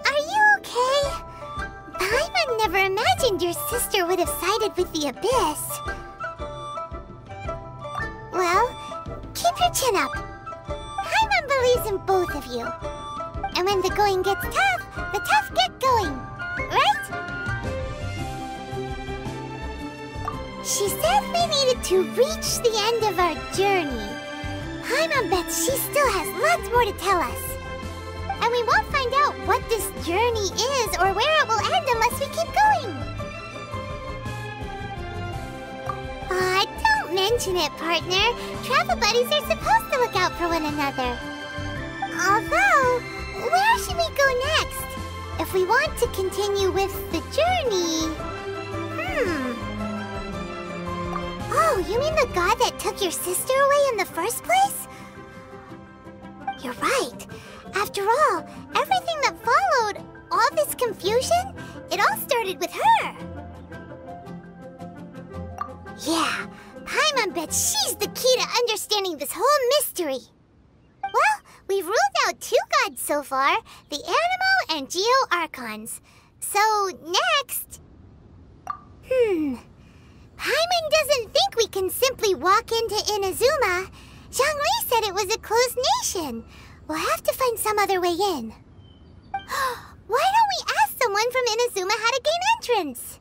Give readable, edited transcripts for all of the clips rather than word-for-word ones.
Are you okay? Paimon never imagined your sister would have sided with the Abyss. Well, keep your chin up. Paimon believes in both of you. And when the going gets tough, the tough get going. Right? She said we needed to reach the end of our journey. Paimon bets she still has lots more to tell us. And we won't find out what this journey is or where it will end unless we keep going. Aw, don't mention it, partner. Travel buddies are supposed to look out for one another. Although, where should we go next? If we want to continue with the journey... Oh, you mean the god that took your sister away in the first place? You're right. After all, everything that followed, all this confusion, it all started with her. Yeah, Paimon bets she's the key to understanding this whole mystery. Well, we've ruled out 2 gods so far, the Animo and Geo Archons. So, next... Paimon doesn't think we can simply walk into Inazuma. Zhongli said it was a closed nation. We'll have to find some other way in. Why don't we ask someone from Inazuma how to gain entrance?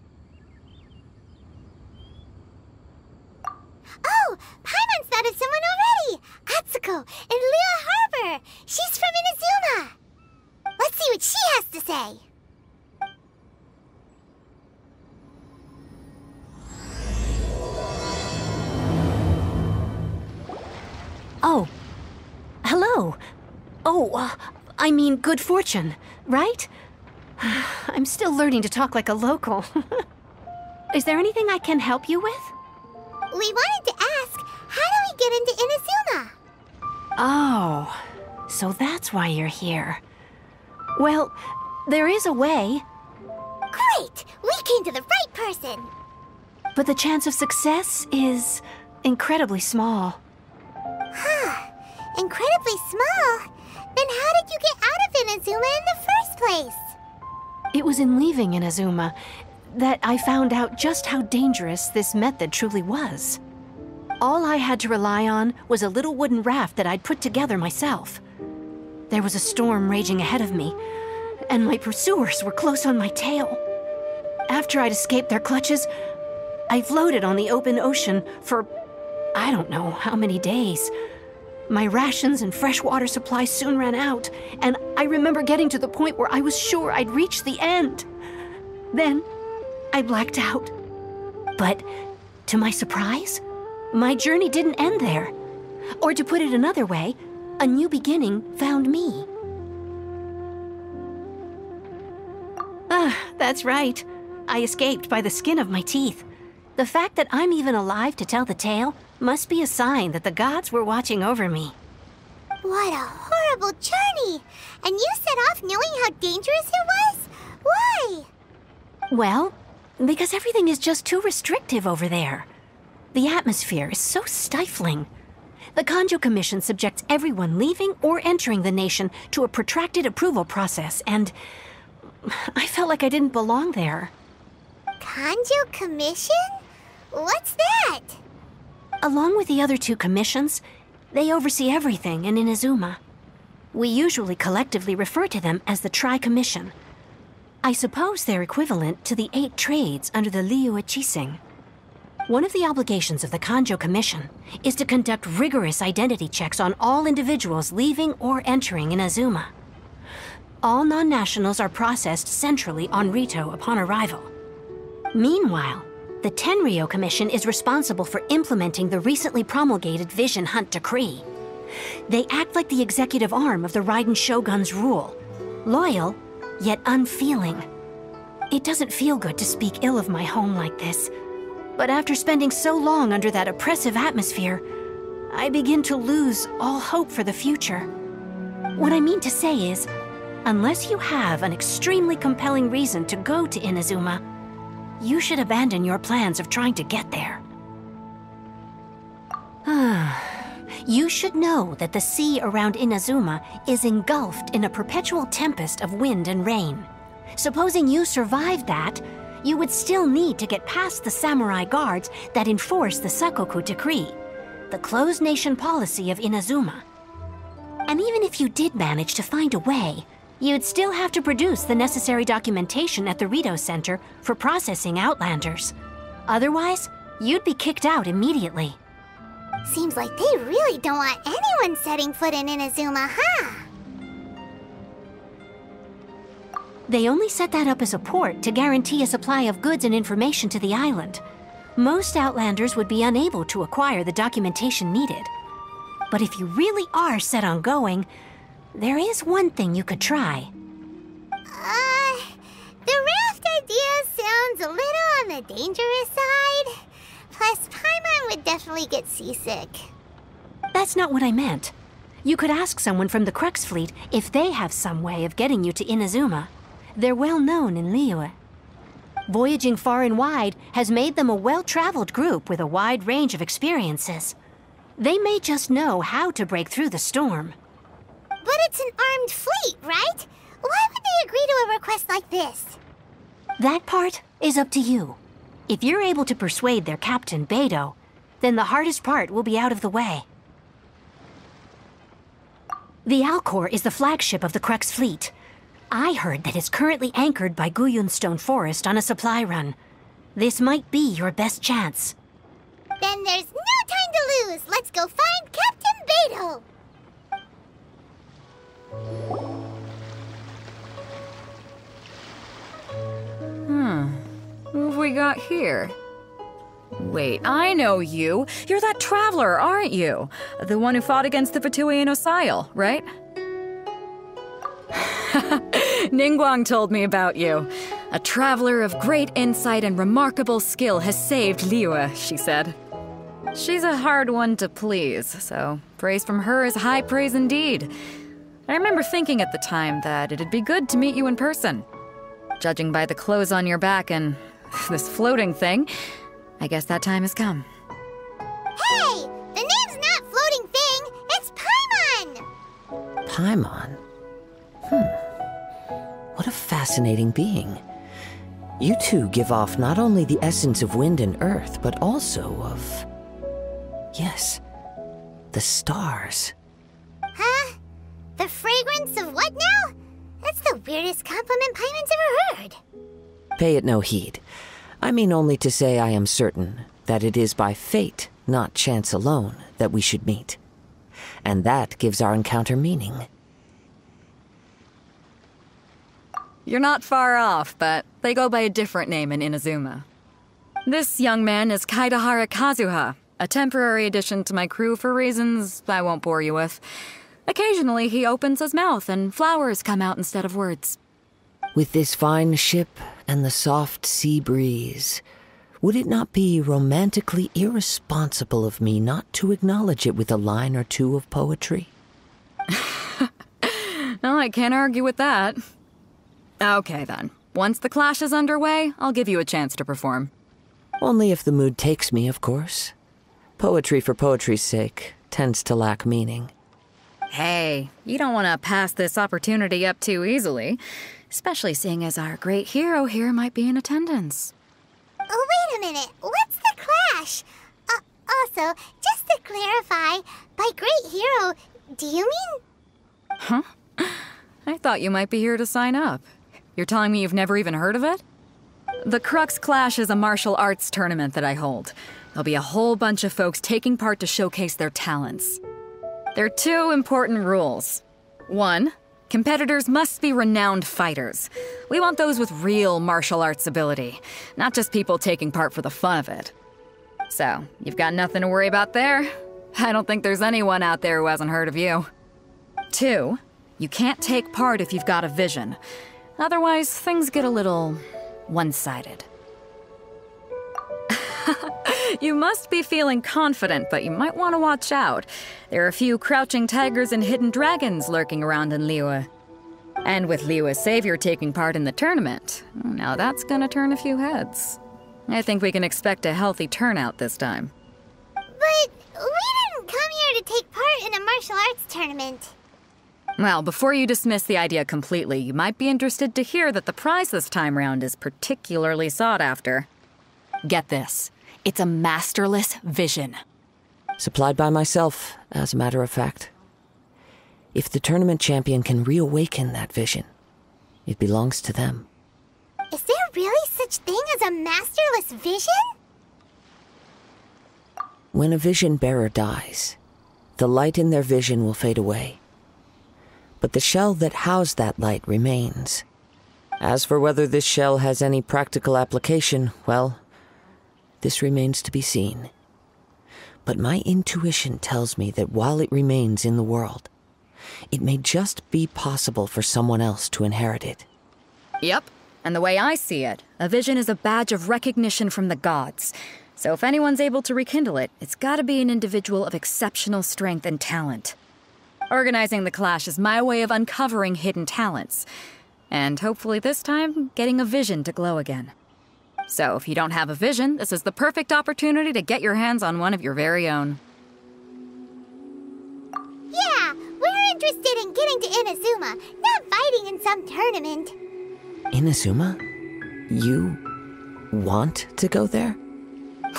Oh, Paimon's thought of someone already! Atsuko in Liyue Harbor! She's from Inazuma! Let's see what she has to say. Oh, hello. Oh, I mean good fortune, right? I'm still learning to talk like a local. Is there anything I can help you with? We wanted to ask, how do we get into Inazuma? Oh, so that's why you're here. Well, there is a way. Great! We came to the right person! But the chance of success is incredibly small. Huh. Incredibly small? Then how did you get out of Inazuma in the first place? It was in leaving Inazuma that I found out just how dangerous this method truly was. All I had to rely on was a little wooden raft that I'd put together myself. There was a storm raging ahead of me, and my pursuers were close on my tail. After I'd escaped their clutches, I floated on the open ocean for I don't know how many days. My rations and fresh water supply soon ran out, and I remember getting to the point where I was sure I'd reached the end. Then, I blacked out. But, to my surprise, my journey didn't end there. Or to put it another way, a new beginning found me. That's right. I escaped by the skin of my teeth. The fact that I'm even alive to tell the tale must be a sign that the gods were watching over me. What a horrible journey! And you set off knowing how dangerous it was? Why? Well, because everything is just too restrictive over there. The atmosphere is so stifling. The Kanjo Commission subjects everyone leaving or entering the nation to a protracted approval process, and I felt like I didn't belong there. Kanjo Commission? What's that? Along with the other 2 commissions, they oversee everything in Inazuma. We usually collectively refer to them as the Tri-Commission. I suppose they're equivalent to the 8 trades under the Liyue Chising. One of the obligations of the Kanjo Commission is to conduct rigorous identity checks on all individuals leaving or entering Inazuma. All non-nationals are processed centrally on Rito upon arrival. Meanwhile, the Tenryo Commission is responsible for implementing the recently promulgated Vision Hunt Decree. They act like the executive arm of the Raiden Shogun's rule, loyal, yet unfeeling. It doesn't feel good to speak ill of my home like this, but after spending so long under that oppressive atmosphere, I begin to lose all hope for the future. What I mean to say is, unless you have an extremely compelling reason to go to Inazuma, you should abandon your plans of trying to get there. You should know that the sea around Inazuma is engulfed in a perpetual tempest of wind and rain. Supposing you survived that, you would still need to get past the samurai guards that enforce the Sakoku Decree, the closed nation policy of Inazuma. And even if you did manage to find a way, you'd still have to produce the necessary documentation at the Rito Center for processing Outlanders. Otherwise, you'd be kicked out immediately. Seems like they really don't want anyone setting foot in Inazuma, huh? They only set that up as a port to guarantee a supply of goods and information to the island. Most Outlanders would be unable to acquire the documentation needed. But if you really are set on going, there is one thing you could try. The raft idea sounds a little on the dangerous side. Plus, Paimon would definitely get seasick. That's not what I meant. You could ask someone from the Crux Fleet if they have some way of getting you to Inazuma. They're well known in Liyue. Voyaging far and wide has made them a well-traveled group with a wide range of experiences. They may just know how to break through the storm. But it's an armed fleet, right? Why would they agree to a request like this? That part is up to you. If you're able to persuade their captain, Beidou, then the hardest part will be out of the way. The Alcor is the flagship of the Crux Fleet. I heard that it's currently anchored by Guyunstone Forest on a supply run. This might be your best chance. Then there's no time to lose. Let's go find Captain Beidou. What have we got here? Wait, I know you. You're that traveler, aren't you? The one who fought against the Fatui and Osile, right? Ningguang told me about you. A traveler of great insight and remarkable skill has saved Liyue, she said. She's a hard one to please, so praise from her is high praise indeed. I remember thinking at the time that it'd be good to meet you in person. Judging by the clothes on your back and this floating thing, I guess that time has come. Hey! The name's not Floating Thing, it's Paimon! Paimon? What a fascinating being. You two give off not only the essence of wind and earth, but also of... yes, the stars. Huh? The fragrance of what now? That's the weirdest compliment Paimon's ever heard. Pay it no heed. I mean only to say I am certain that it is by fate, not chance alone, that we should meet. And that gives our encounter meaning. You're not far off, but they go by a different name in Inazuma. This young man is Kaidahara Kazuha, a temporary addition to my crew for reasons I won't bore you with. Occasionally he opens his mouth and flowers come out instead of words. With this fine ship and the soft sea breeze, would it not be romantically irresponsible of me not to acknowledge it with a line or two of poetry? No, I can't argue with that. Okay then. Once the clash is underway, I'll give you a chance to perform. Only if the mood takes me, of course. Poetry for poetry's sake tends to lack meaning. Hey, you don't want to pass this opportunity up too easily, especially seeing as our great hero here might be in attendance. Oh, wait a minute. What's the clash? Also, just to clarify, by great hero, do you mean... Huh? I thought you might be here to sign up. You're telling me you've never even heard of it? The Crux Clash is a martial arts tournament that I hold. There'll be a whole bunch of folks taking part to showcase their talents. There are two important rules. 1, competitors must be renowned fighters. We want those with real martial arts ability, not just people taking part for the fun of it. So, you've got nothing to worry about there. I don't think there's anyone out there who hasn't heard of you. 2, you can't take part if you've got a vision. Otherwise, things get a little one-sided. You must be feeling confident, but you might want to watch out. There are a few crouching tigers and hidden dragons lurking around in Liyue. And with Liyue's savior taking part in the tournament, now that's gonna turn a few heads. I think we can expect a healthy turnout this time. But we didn't come here to take part martial arts tournament. Well, before you dismiss the idea completely, you might be interested to hear that the prize this time round is particularly sought after. Get this. It's a masterless vision. Supplied by myself, as a matter of fact. If the tournament champion can reawaken that vision, it belongs to them. Is there really such thing as a masterless vision? When a vision bearer dies, the light in their vision will fade away. But the shell that housed that light remains. As for whether this shell has any practical application, well, this remains to be seen. But my intuition tells me that while it remains in the world, it may just be possible for someone else to inherit it. Yep, and the way I see it, a vision is a badge of recognition from the gods. So if anyone's able to rekindle it, it's gotta be an individual of exceptional strength and talent. Organizing the clash is my way of uncovering hidden talents. And hopefully this time, getting a vision to glow again. So if you don't have a vision, this is the perfect opportunity to get your hands on one of your very own. Yeah, we're interested in getting to Inazuma, not fighting in some tournament. Inazuma? You want to go there?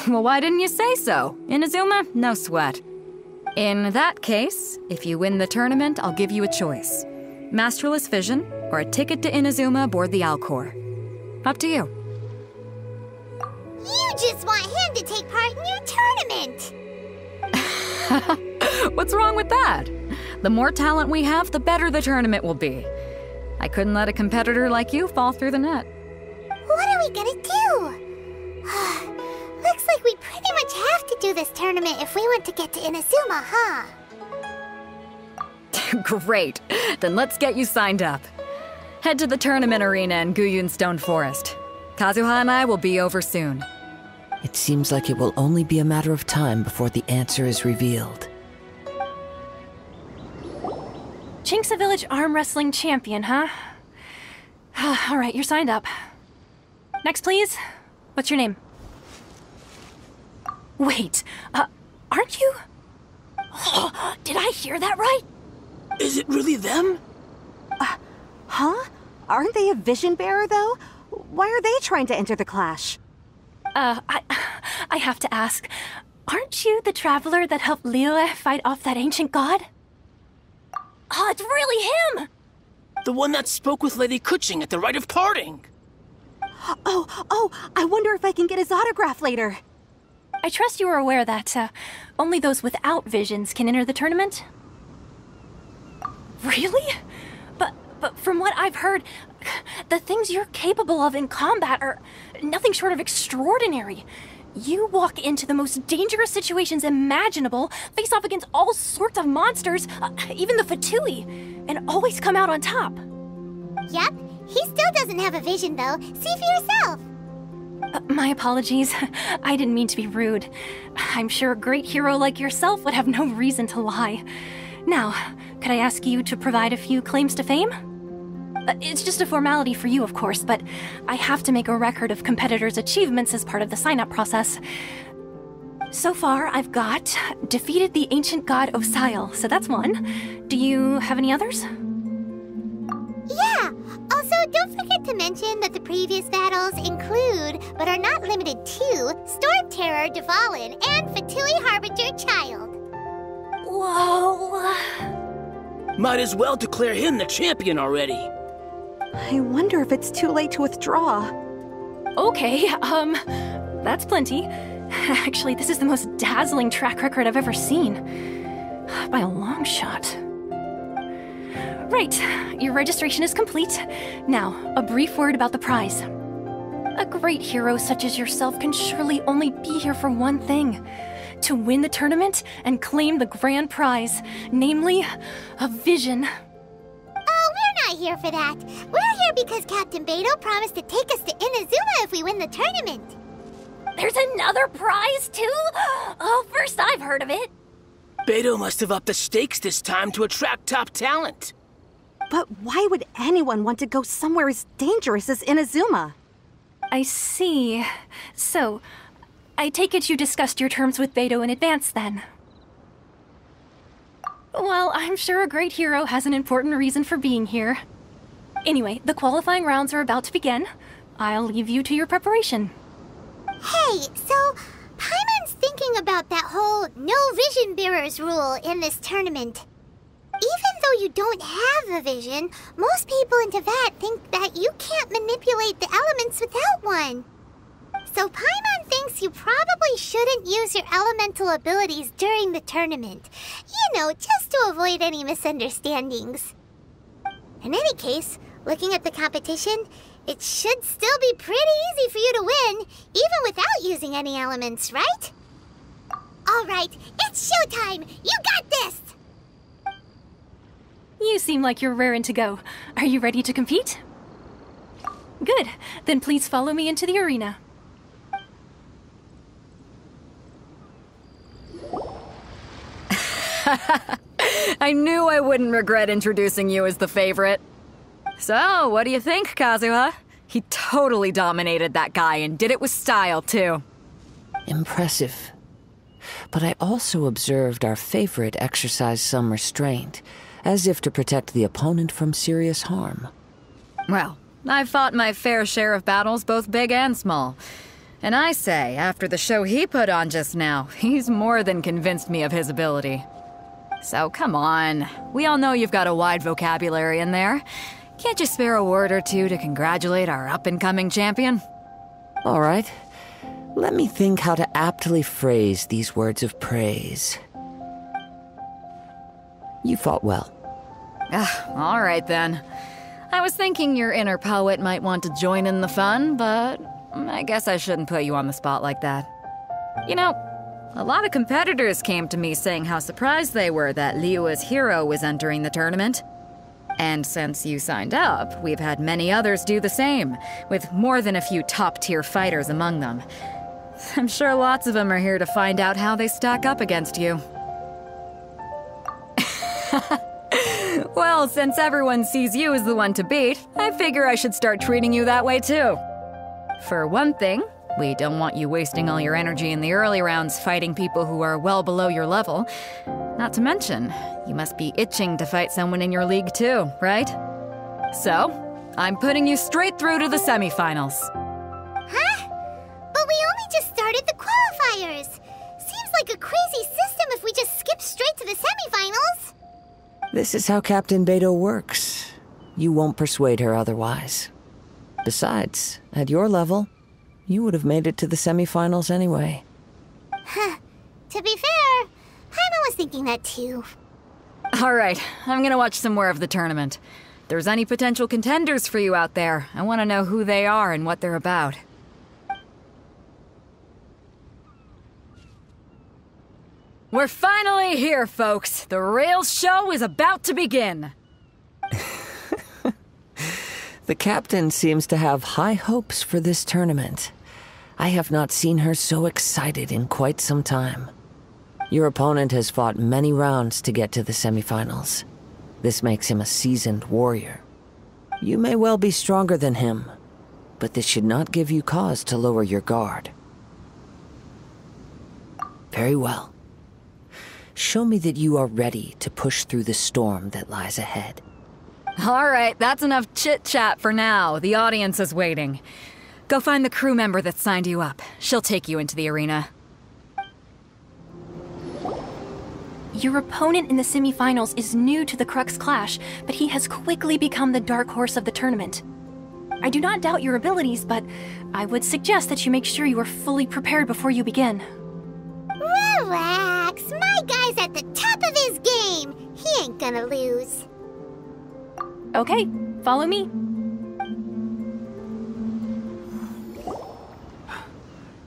Well, why didn't you say so? Inazuma? No sweat. In that case, if you win the tournament, I'll give you a choice. Masterless Vision, or a ticket to Inazuma aboard the Alcor. Up to you. You just want him to take part in your tournament! What's wrong with that? The more talent we have, the better the tournament will be. I couldn't let a competitor like you fall through the net. What are we gonna do? Looks like we pretty much have to do this tournament if we want to get to Inazuma, huh? Great. Then let's get you signed up. Head to the tournament arena in Guyun Stone Forest. Kazuha and I will be over soon. It seems like it will only be a matter of time before the answer is revealed. Chinksa Village arm wrestling champion, huh? All right, you're signed up. Next, please. What's your name? Wait, aren't you? Oh, did I hear that right? Is it really them? Huh? Aren't they a vision bearer, though? Why are they trying to enter the clash? I have to ask, aren't you the traveler that helped Liyue fight off that ancient god? Oh, it's really him! The one that spoke with Lady Kuching at the rite of parting. Oh, I wonder if I can get his autograph later. I trust you are aware that, only those without visions can enter the tournament? Really? But from what I've heard, the things you're capable of in combat are nothing short of extraordinary. You walk into the most dangerous situations imaginable, face off against all sorts of monsters, even the Fatui, and always come out on top. Yep, he still doesn't have a vision though. See for yourself. My apologies. I didn't mean to be rude. I'm sure a great hero like yourself would have no reason to lie. Now, could I ask you to provide a few claims to fame? It's just a formality for you, of course, but I have to make a record of competitors' achievements as part of the sign-up process. So far, I've got defeated the ancient god Osile, so that's one. Do you have any others? Yeah! Also, don't forget to mention that the previous battles include, but are not limited to, Storm Terror Devalin and Fatui Harbinger Child. Whoa! Might as well declare him the champion already. I wonder if it's too late to withdraw. Okay, that's plenty. Actually, this is the most dazzling track record I've ever seen. By a long shot. Right, your registration is complete. Now, a brief word about the prize. A great hero such as yourself can surely only be here for one thing. To win the tournament and claim the grand prize, namely, a vision. Oh, we're not here for that. We're here because Captain Beidou promised to take us to Inazuma if we win the tournament. There's another prize, too? Oh, first I've heard of it. Beidou must have upped the stakes this time to attract top talent. But why would anyone want to go somewhere as dangerous as Inazuma? I see. So, I take it you discussed your terms with Beidou in advance, then? Well, I'm sure a great hero has an important reason for being here. Anyway, the qualifying rounds are about to begin. I'll leave you to your preparation. Hey, so Paimon's thinking about that whole no vision bearers rule in this tournament. Even though you don't have a vision, most people in Teyvat think that you can't manipulate the elements without one. So Paimon thinks you probably shouldn't use your elemental abilities during the tournament. You know, just to avoid any misunderstandings. In any case, looking at the competition, it should still be pretty easy for you to win, even without using any elements, right? Alright, it's showtime! You got this! You seem like you're raring to go. Are you ready to compete? Good. Then please follow me into the arena. I knew I wouldn't regret introducing you as the favorite. So, what do you think, Kazuha? He totally dominated that guy and did it with style, too. Impressive. But I also observed our favorite exercise some restraint, as if to protect the opponent from serious harm. Well, I've fought my fair share of battles, both big and small. And I say, after the show he put on just now, he's more than convinced me of his ability. So come on, we all know you've got a wide vocabulary in there. Can't you spare a word or two to congratulate our up-and-coming champion? All right. Let me think how to aptly phrase these words of praise. You fought well. All right then. I was thinking your inner poet might want to join in the fun, but I guess I shouldn't put you on the spot like that. You know, a lot of competitors came to me saying how surprised they were that Liyue's hero was entering the tournament. And since you signed up, we've had many others do the same, with more than a few top-tier fighters among them. I'm sure lots of them are here to find out how they stack up against you. Well, since everyone sees you as the one to beat, I figure I should start treating you that way too. For one thing, we don't want you wasting all your energy in the early rounds fighting people who are well below your level. Not to mention, you must be itching to fight someone in your league too, right? So, I'm putting you straight through to the semifinals. Huh? But we only just started the qualifiers. Seems like a crazy system if we just skip straight to the semifinals. This is how Captain Beidou works. You won't persuade her otherwise. Besides, at your level, you would have made it to the semifinals anyway. Huh. To be fair, Paimon was thinking that too. Alright, I'm gonna watch some more of the tournament. If there's any potential contenders for you out there, I want to know who they are and what they're about. We're finally here, folks! The Rails show is about to begin! The captain seems to have high hopes for this tournament. I have not seen her so excited in quite some time. Your opponent has fought many rounds to get to the semifinals. This makes him a seasoned warrior. You may well be stronger than him, but this should not give you cause to lower your guard. Very well. Show me that you are ready to push through the storm that lies ahead. Alright, that's enough chit-chat for now. The audience is waiting. Go find the crew member that signed you up. She'll take you into the arena. Your opponent in the semifinals is new to the Crux Clash, but he has quickly become the dark horse of the tournament. I do not doubt your abilities, but I would suggest that you make sure you are fully prepared before you begin. Relax, my guy's at the top of his game. He ain't gonna lose. Okay, follow me.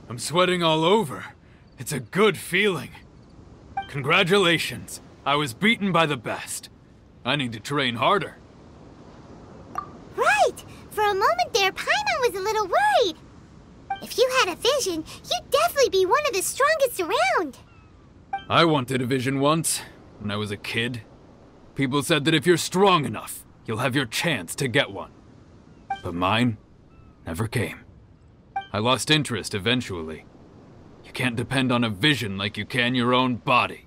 I'm sweating all over. It's a good feeling. Congratulations. I was beaten by the best. I need to train harder. Right! For a moment there, Paimon was a little worried. If you had a vision, you'd definitely be one of the strongest around. I wanted a vision once, when I was a kid. People said that if you're strong enough, you'll have your chance to get one. But mine never came. I lost interest eventually. You can't depend on a vision like you can your own body.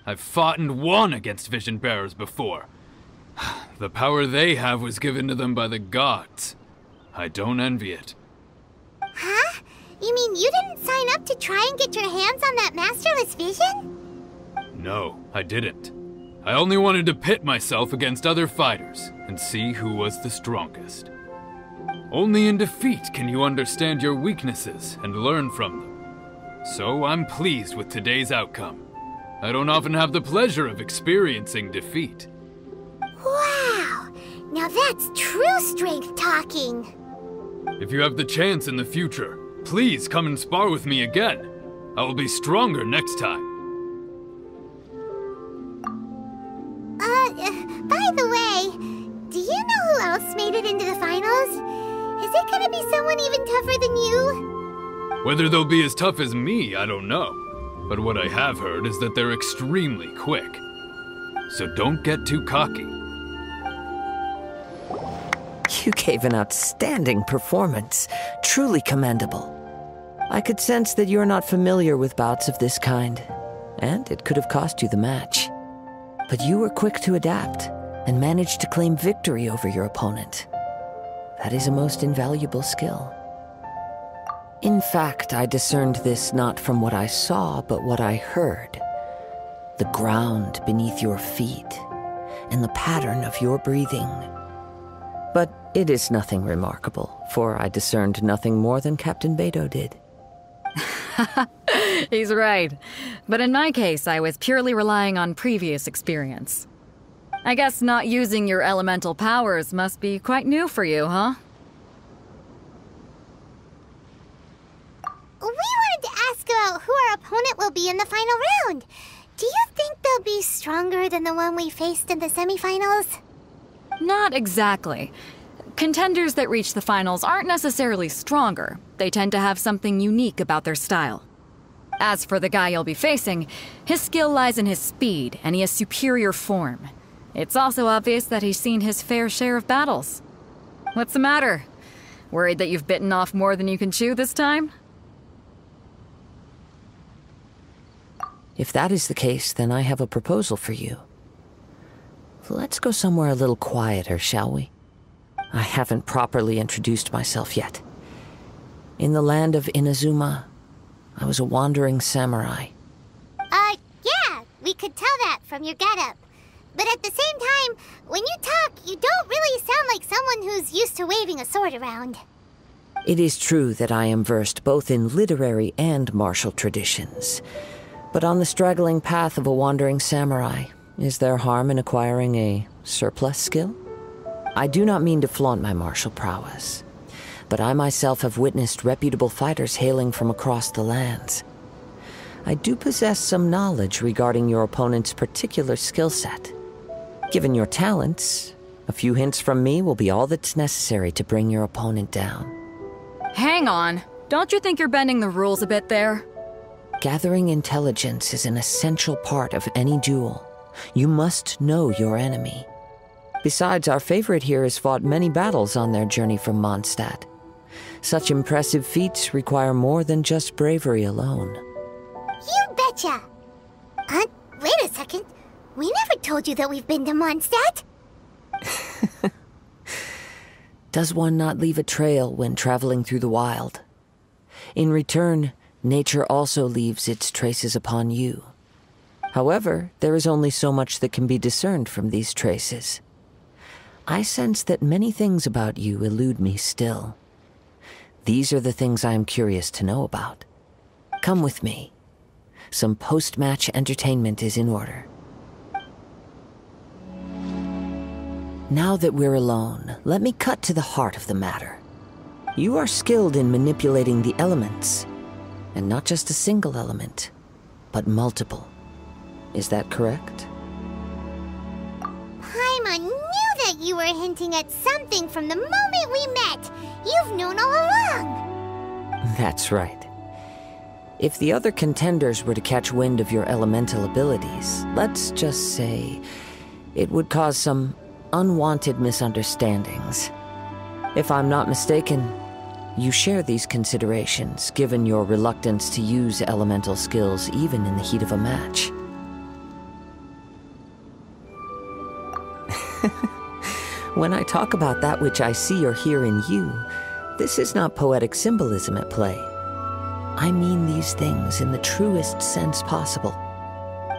I've fought and won against Vision Bearers before. The power they have was given to them by the gods. I don't envy it. Huh? You mean you didn't sign up to try and get your hands on that masterless vision? No, I didn't. I only wanted to pit myself against other fighters and see who was the strongest. Only in defeat can you understand your weaknesses and learn from them. So I'm pleased with today's outcome. I don't often have the pleasure of experiencing defeat. Wow! Now that's true strength talking. If you have the chance in the future, please come and spar with me again. I will be stronger next time. By the way, do you know who else made it into the finals? Is it gonna be someone even tougher than you? Whether they'll be as tough as me, I don't know. But what I have heard is that they're extremely quick. So don't get too cocky. You gave an outstanding performance. Truly commendable. I could sense that you're not familiar with bouts of this kind, and it could have cost you the match. But you were quick to adapt, and managed to claim victory over your opponent. That is a most invaluable skill. In fact, I discerned this not from what I saw, but what I heard. The ground beneath your feet, and the pattern of your breathing. But it is nothing remarkable, for I discerned nothing more than Captain Beto did. He's right. But in my case, I was purely relying on previous experience. I guess not using your elemental powers must be quite new for you, huh? We wanted to ask about who our opponent will be in the final round. Do you think they'll be stronger than the one we faced in the semifinals? Not exactly. Contenders that reach the finals aren't necessarily stronger. They tend to have something unique about their style. As for the guy you'll be facing, his skill lies in his speed, and he has superior form. It's also obvious that he's seen his fair share of battles. What's the matter? Worried that you've bitten off more than you can chew this time? If that is the case, then I have a proposal for you. Let's go somewhere a little quieter, shall we? I haven't properly introduced myself yet. In the land of Inazuma, I was a wandering samurai. Yeah, we could tell that from your getup. But at the same time, when you talk, you don't really sound like someone who's used to waving a sword around. It is true that I am versed both in literary and martial traditions. But on the straggling path of a wandering samurai, is there harm in acquiring a surplus skill? I do not mean to flaunt my martial prowess, but I myself have witnessed reputable fighters hailing from across the lands. I do possess some knowledge regarding your opponent's particular skill set. Given your talents, a few hints from me will be all that's necessary to bring your opponent down. Hang on. Don't you think you're bending the rules a bit there? Gathering intelligence is an essential part of any duel. You must know your enemy. Besides, our favorite here has fought many battles on their journey from Mondstadt. Such impressive feats require more than just bravery alone. You betcha! Wait a second. We never told you that we've been to Mondstadt. Does one not leave a trail when traveling through the wild? In return, nature also leaves its traces upon you. However, there is only so much that can be discerned from these traces. I sense that many things about you elude me still. These are the things I am curious to know about. Come with me. Some post-match entertainment is in order. Now that we're alone, let me cut to the heart of the matter. You are skilled in manipulating the elements, and not just a single element, but multiple. Is that correct? Paimon knew that you were hinting at something from the moment we met. You've known all along. That's right. If the other contenders were to catch wind of your elemental abilities, let's just say it would cause some unwanted misunderstandings. If I'm not mistaken, you share these considerations, given your reluctance to use elemental skills even in the heat of a match. When I talk about that which I see or hear in you, this is not poetic symbolism at play. I mean these things in the truest sense possible.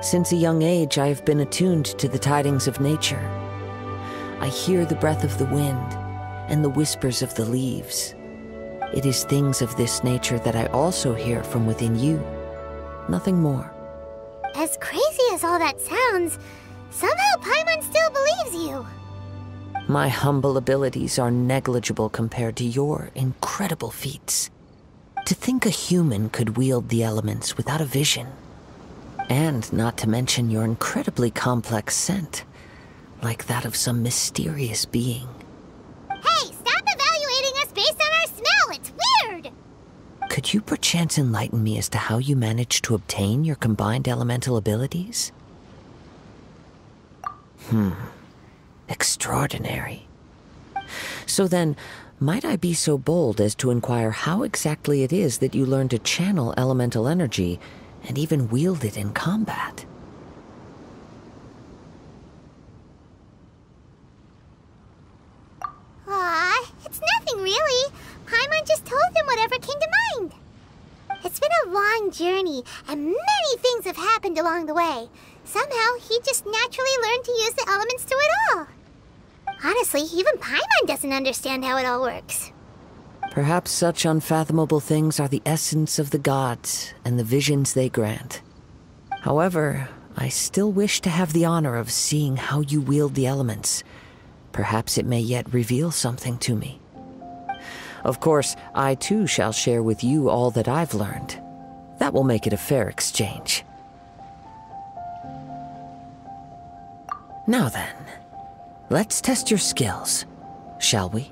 Since a young age, I have been attuned to the tidings of nature. I hear the breath of the wind and the whispers of the leaves. It is things of this nature that I also hear from within you. Nothing more. As crazy as all that sounds, somehow Paimon still believes you. My humble abilities are negligible compared to your incredible feats. To think a human could wield the elements without a vision. And not to mention your incredibly complex scent, like that of some mysterious being. Hey, stop evaluating us based on our smell! It's weird! Could you perchance enlighten me as to how you managed to obtain your combined elemental abilities? Extraordinary. So then, might I be so bold as to inquire how exactly it is that you learned to channel elemental energy and even wield it in combat? Aw, it's nothing really. Paimon just told him whatever came to mind. It's been a long journey, and many things have happened along the way. Somehow, he just naturally learned to use the elements through it all. Honestly, even Paimon doesn't understand how it all works. Perhaps such unfathomable things are the essence of the gods and the visions they grant. However, I still wish to have the honor of seeing how you wield the elements. Perhaps it may yet reveal something to me. Of course, I too shall share with you all that I've learned. That will make it a fair exchange. Now then, let's test your skills, shall we?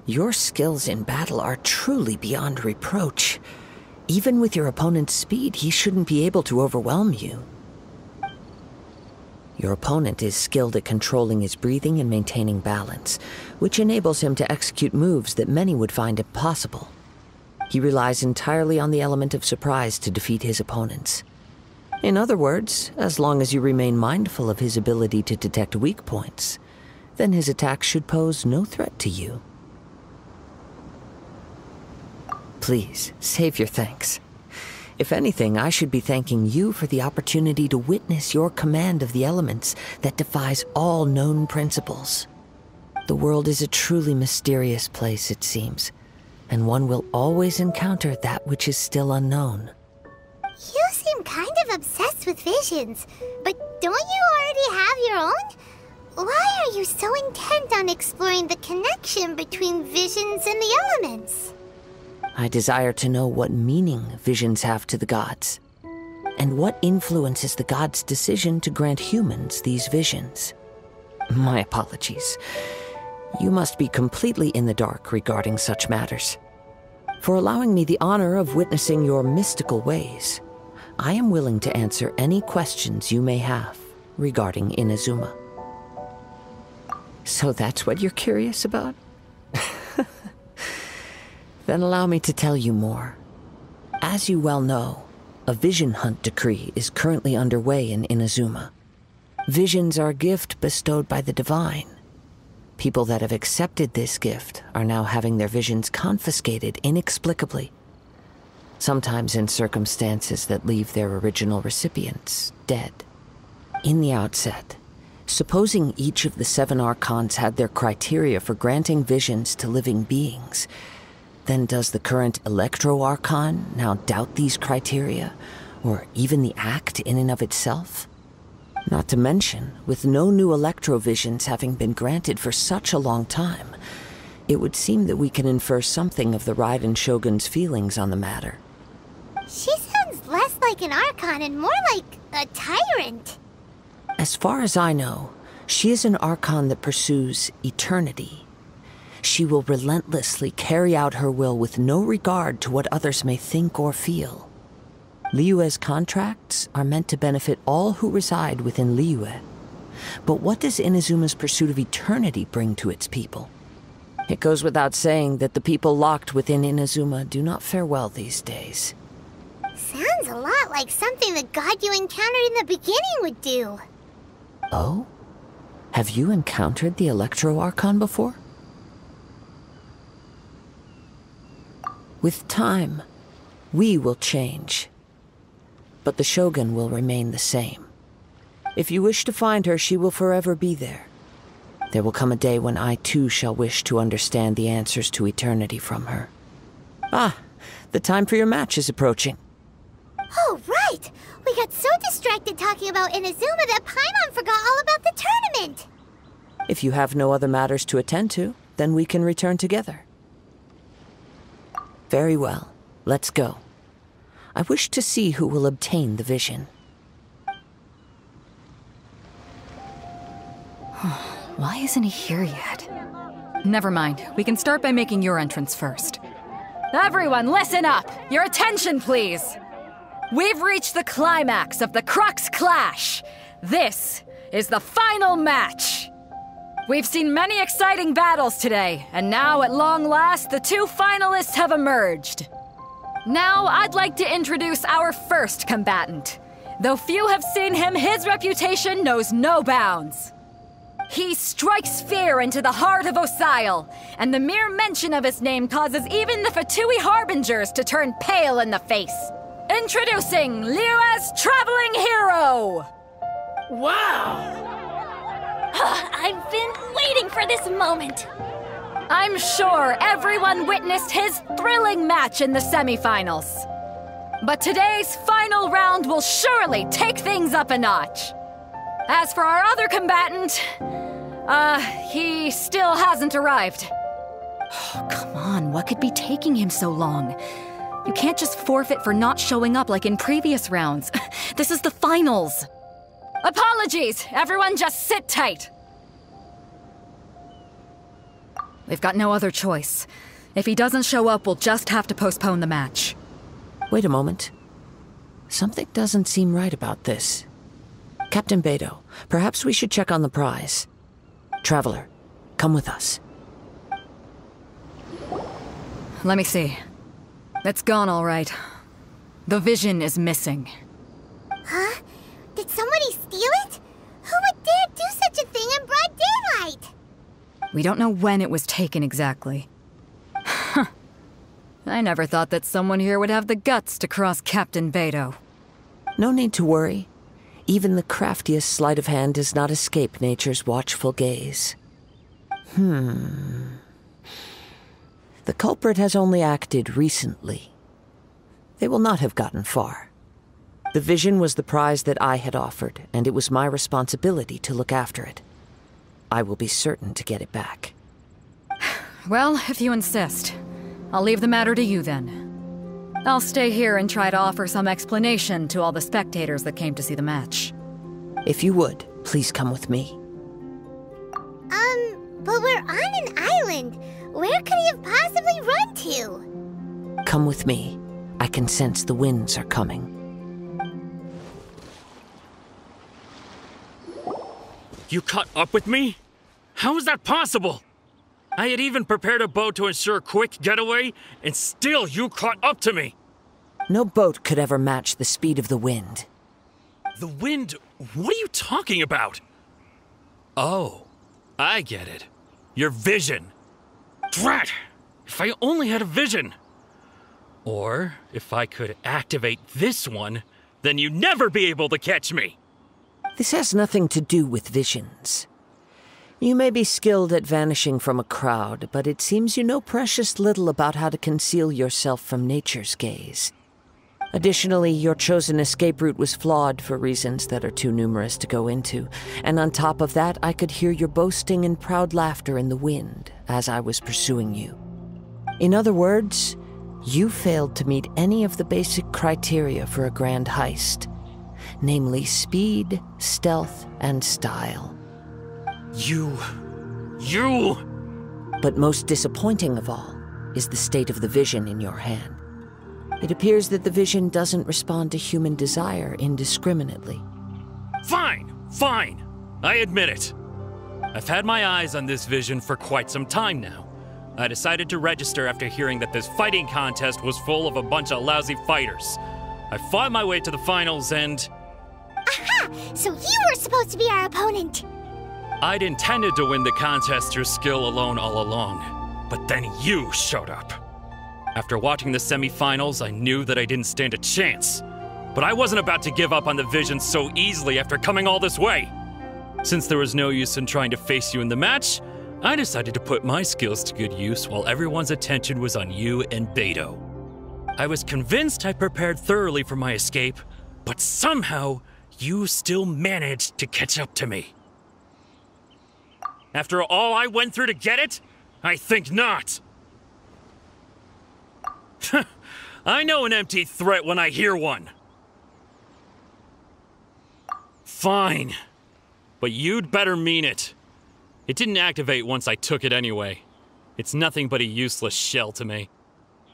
Your skills in battle are truly beyond reproach. Even with your opponent's speed, he shouldn't be able to overwhelm you. Your opponent is skilled at controlling his breathing and maintaining balance, which enables him to execute moves that many would find impossible. He relies entirely on the element of surprise to defeat his opponents. In other words, as long as you remain mindful of his ability to detect weak points, then his attacks should pose no threat to you. Please, save your thanks. If anything, I should be thanking you for the opportunity to witness your command of the elements that defies all known principles. The world is a truly mysterious place, it seems, and one will always encounter that which is still unknown. You seem kind of obsessed with visions, but don't you already have your own? Why are you so intent on exploring the connection between visions and the elements? I desire to know what meaning visions have to the gods, and what influences the gods' decision to grant humans these visions. My apologies. You must be completely in the dark regarding such matters. For allowing me the honor of witnessing your mystical ways, I am willing to answer any questions you may have regarding Inazuma. So that's what you're curious about? Then allow me to tell you more. As you well know, a vision hunt decree is currently underway in Inazuma. Visions are a gift bestowed by the divine. People that have accepted this gift are now having their visions confiscated inexplicably, sometimes in circumstances that leave their original recipients dead. In the outset, supposing each of the 7 Archons had their criteria for granting visions to living beings, then does the current Electro-Archon now doubt these criteria, or even the act in and of itself? Not to mention, with no new Electro-Visions having been granted for such a long time, it would seem that we can infer something of the Raiden Shogun's feelings on the matter. She sounds less like an Archon and more like a tyrant. As far as I know, she is an Archon that pursues eternity. She will relentlessly carry out her will with no regard to what others may think or feel. Liyue's contracts are meant to benefit all who reside within Liyue. But what does Inazuma's pursuit of eternity bring to its people? It goes without saying that the people locked within Inazuma do not fare well these days. Sounds a lot like something the god you encountered in the beginning would do. Oh? Have you encountered the Electro Archon before? With time, we will change. But the Shogun will remain the same. If you wish to find her, she will forever be there. There will come a day when I too shall wish to understand the answers to eternity from her. Ah, the time for your match is approaching. Oh, right! We got so distracted talking about Inazuma that Paimon forgot all about the tournament! If you have no other matters to attend to, then we can return together. Very well. Let's go. I wish to see who will obtain the vision. Why isn't he here yet? Never mind. We can start by making your entrance first. Everyone, listen up! Your attention, please! We've reached the climax of the Crux Clash! This is the final match! We've seen many exciting battles today, and now, at long last, the two finalists have emerged. Now, I'd like to introduce our first combatant. Though few have seen him, his reputation knows no bounds. He strikes fear into the heart of Osile, and the mere mention of his name causes even the Fatui Harbingers to turn pale in the face. Introducing Liyue's Traveling Hero! Wow! I've been waiting for this moment. I'm sure everyone witnessed his thrilling match in the semifinals. But today's final round will surely take things up a notch. As for our other combatant, he still hasn't arrived. Oh, come on, what could be taking him so long? You can't just forfeit for not showing up like in previous rounds. This is the finals. Apologies, everyone just sit tight. We've got no other choice. If he doesn't show up, we'll just have to postpone the match. Wait a moment. Something doesn't seem right about this. Captain Beidou, perhaps we should check on the prize. Traveler, come with us. Let me see. It's gone all right. The vision is missing. Huh? Did somebody steal it? Who would dare do such a thing in broad daylight? We don't know when it was taken exactly. I never thought that someone here would have the guts to cross Captain Beidou. No need to worry. Even the craftiest sleight of hand does not escape nature's watchful gaze. The culprit has only acted recently. They will not have gotten far. The vision was the prize that I had offered, and it was my responsibility to look after it. I will be certain to get it back. Well, if you insist. I'll leave the matter to you then. I'll stay here and try to offer some explanation to all the spectators that came to see the match. If you would, please come with me. But we're on an island. Where could he have possibly run to? Come with me. I can sense the winds are coming. You caught up with me? How is that possible? I had even prepared a boat to ensure a quick getaway, and still you caught up to me! No boat could ever match the speed of the wind. The wind? What are you talking about? Oh, I get it. Your vision. Drat! If I only had a vision! Or, if I could activate this one, then you'd never be able to catch me! This has nothing to do with visions. You may be skilled at vanishing from a crowd, but it seems you know precious little about how to conceal yourself from nature's gaze. Additionally, your chosen escape route was flawed for reasons that are too numerous to go into, and on top of that, I could hear your boasting and proud laughter in the wind as I was pursuing you. In other words, you failed to meet any of the basic criteria for a grand heist, namely speed, stealth, and style. You... But most disappointing of all is the state of the vision in your hand. It appears that the vision doesn't respond to human desire indiscriminately. Fine! I admit it. I've had my eyes on this vision for quite some time now. I decided to register after hearing that this fighting contest was full of a bunch of lousy fighters. I fought my way to the finals and... Aha! So you were supposed to be our opponent. I'd intended to win the contest through skill alone all along, but then you showed up. After watching the semifinals, I knew that I didn't stand a chance. But I wasn't about to give up on the vision so easily after coming all this way. Since there was no use in trying to face you in the match, I decided to put my skills to good use while everyone's attention was on you and Beto. I was convinced I prepared thoroughly for my escape, but somehow you still managed to catch up to me. After all I went through to get it? I think not. I know an empty threat when I hear one. Fine. But you'd better mean it. It didn't activate once I took it anyway. It's nothing but a useless shell to me.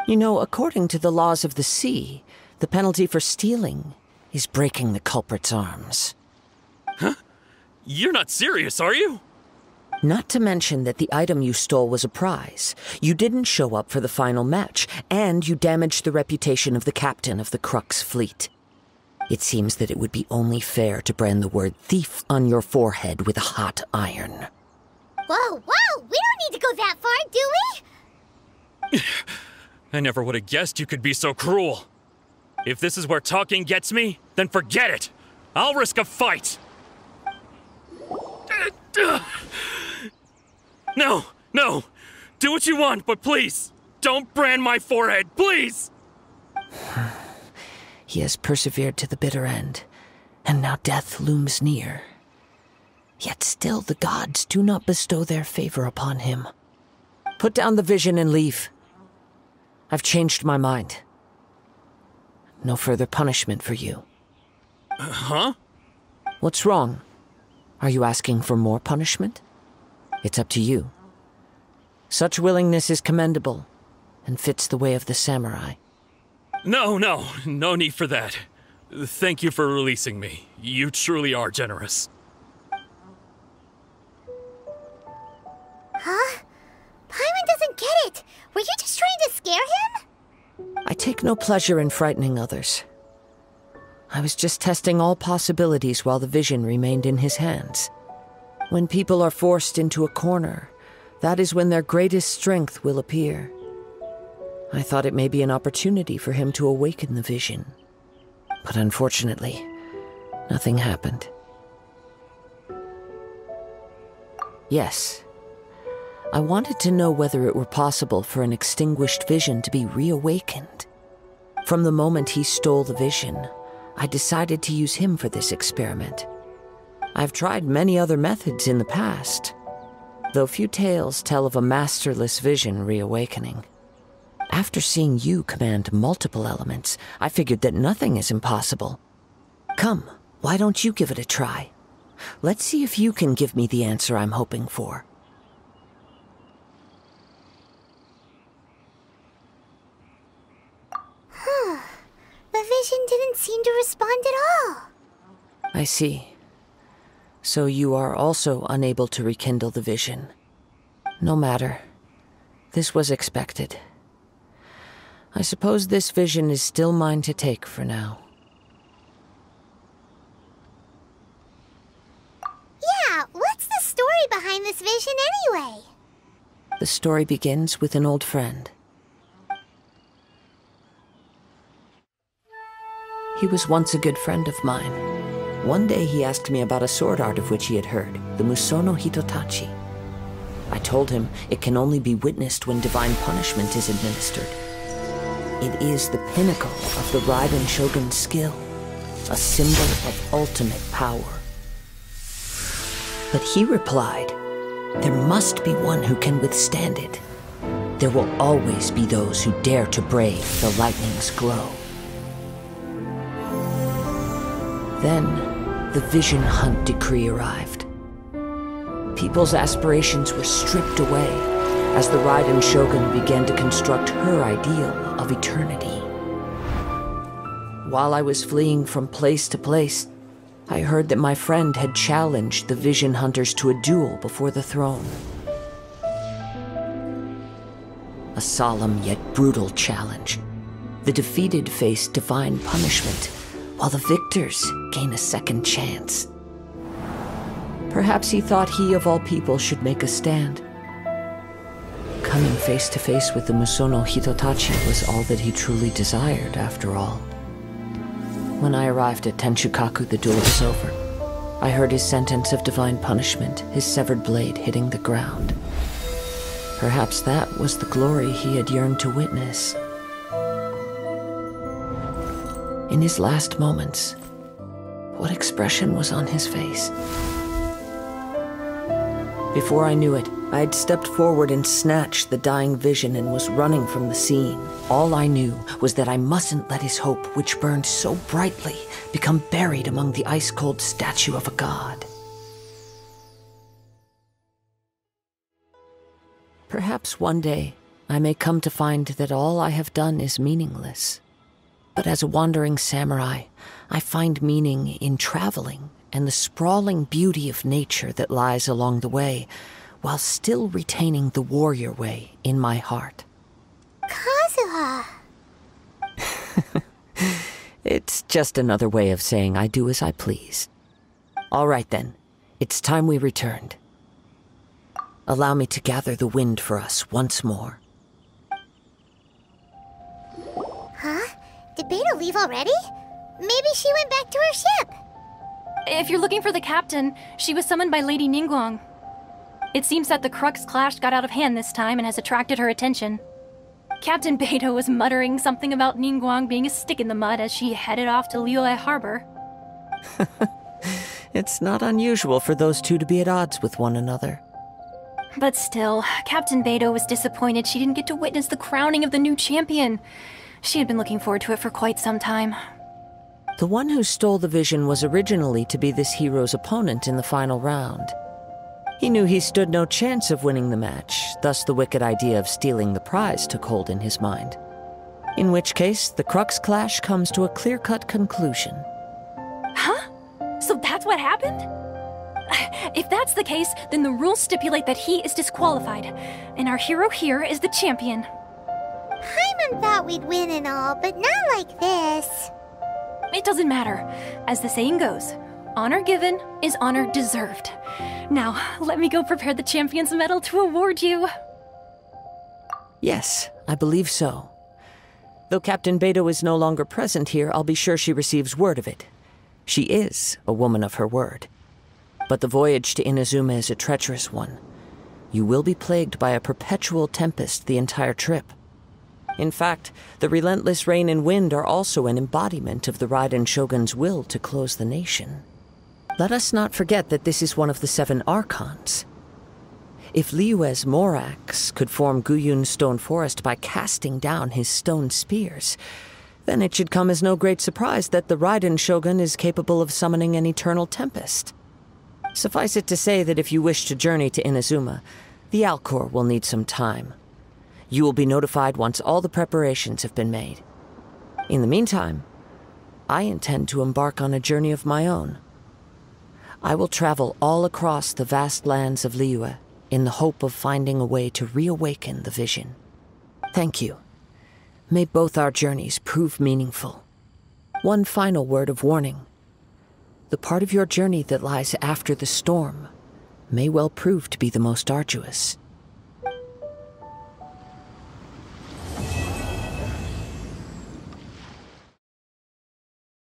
You know, according to the laws of the sea, the penalty for stealing is breaking the culprit's arms. Huh? You're not serious, are you? Not to mention that the item you stole was a prize. You didn't show up for the final match, and you damaged the reputation of the captain of the Crux fleet. It seems that it would be only fair to brand the word thief on your forehead with a hot iron. Whoa, whoa! We don't need to go that far, do we? I never would have guessed you could be so cruel. If this is where talking gets me, then forget it. I'll risk a fight. No, no. Do what you want, but please, don't brand my forehead, please! He has persevered to the bitter end, and now death looms near. Yet still the gods do not bestow their favor upon him. Put down the vision and leave. I've changed my mind. No further punishment for you. Huh? What's wrong? Are you asking for more punishment? It's up to you. Such willingness is commendable, and fits the way of the samurai. No need for that. Thank you for releasing me. You truly are generous. Huh? Paimon doesn't get it. Were you just trying to scare him? I take no pleasure in frightening others. I was just testing all possibilities while the vision remained in his hands. When people are forced into a corner, that is when their greatest strength will appear. I thought it may be an opportunity for him to awaken the vision. But unfortunately, nothing happened. Yes, I wanted to know whether it were possible for an extinguished vision to be reawakened. From the moment he stole the vision, I decided to use him for this experiment. I've tried many other methods in the past, though few tales tell of a masterless vision reawakening. After seeing you command multiple elements, I figured that nothing is impossible. Come, why don't you give it a try? Let's see if you can give me the answer I'm hoping for. The vision didn't seem to respond at all. I see. So you are also unable to rekindle the vision. No matter. This was expected. I suppose this vision is still mine to take for now. Yeah, what's the story behind this vision anyway? The story begins with an old friend. He was once a good friend of mine. One day he asked me about a sword art of which he had heard, the Musono Hitotachi. I told him it can only be witnessed when divine punishment is administered. It is the pinnacle of the Raiden Shogun's skill, a symbol of ultimate power. But he replied, there must be one who can withstand it. There will always be those who dare to brave the lightning's glow. Then, the Vision Hunt decree arrived. People's aspirations were stripped away as the Raiden Shogun began to construct her ideal of eternity. While I was fleeing from place to place, I heard that my friend had challenged the Vision Hunters to a duel before the throne. A solemn yet brutal challenge. The defeated faced divine punishment, while the victors gain a second chance. Perhaps he thought he of all people should make a stand. Coming face to face with the Musono Hitotachi was all that he truly desired, after all. When I arrived at Tenchukaku, the duel was over. I heard his sentence of divine punishment, his severed blade hitting the ground. Perhaps that was the glory he had yearned to witness. In his last moments, what expression was on his face? Before I knew it, I had stepped forward and snatched the dying vision and was running from the scene. All I knew was that I mustn't let his hope, which burned so brightly, become buried among the ice-cold statue of a god. Perhaps one day I may come to find that all I have done is meaningless. But as a wandering samurai, I find meaning in traveling and the sprawling beauty of nature that lies along the way, while still retaining the warrior way in my heart. Kazuha! It's just another way of saying I do as I please. All right then, it's time we returned. Allow me to gather the wind for us once more. Huh? Did Beta leave already? Maybe she went back to her ship. If you're looking for the captain, she was summoned by Lady Ningguang. It seems that the Crux Clash got out of hand this time and has attracted her attention. Captain Beidou was muttering something about Ningguang being a stick in the mud as she headed off to Liyue Harbor. It's not unusual for those two to be at odds with one another. But still, Captain Beidou was disappointed she didn't get to witness the crowning of the new champion. She had been looking forward to it for quite some time. The one who stole the vision was originally to be this hero's opponent in the final round. He knew he stood no chance of winning the match, thus the wicked idea of stealing the prize took hold in his mind. In which case, the Crux Clash comes to a clear-cut conclusion. Huh? So that's what happened? If that's the case, then the rules stipulate that he is disqualified, and our hero here is the champion. Paimon thought we'd win and all, but not like this. It doesn't matter. As the saying goes, honor given is honor deserved. Now, let me go prepare the champion's medal to award you. Yes, I believe so. Though Captain Beidou is no longer present here, I'll be sure she receives word of it. She is a woman of her word. But the voyage to Inazuma is a treacherous one. You will be plagued by a perpetual tempest the entire trip. In fact, the relentless rain and wind are also an embodiment of the Raiden Shogun's will to close the nation. Let us not forget that this is one of the 7 Archons. If Liyue's Morax could form Guyun's stone forest by casting down his stone spears, then it should come as no great surprise that the Raiden Shogun is capable of summoning an eternal tempest. Suffice it to say that if you wish to journey to Inazuma, the Alcor will need some time. You will be notified once all the preparations have been made. In the meantime, I intend to embark on a journey of my own. I will travel all across the vast lands of Liyue in the hope of finding a way to reawaken the vision. Thank you. May both our journeys prove meaningful. One final word of warning. The part of your journey that lies after the storm may well prove to be the most arduous.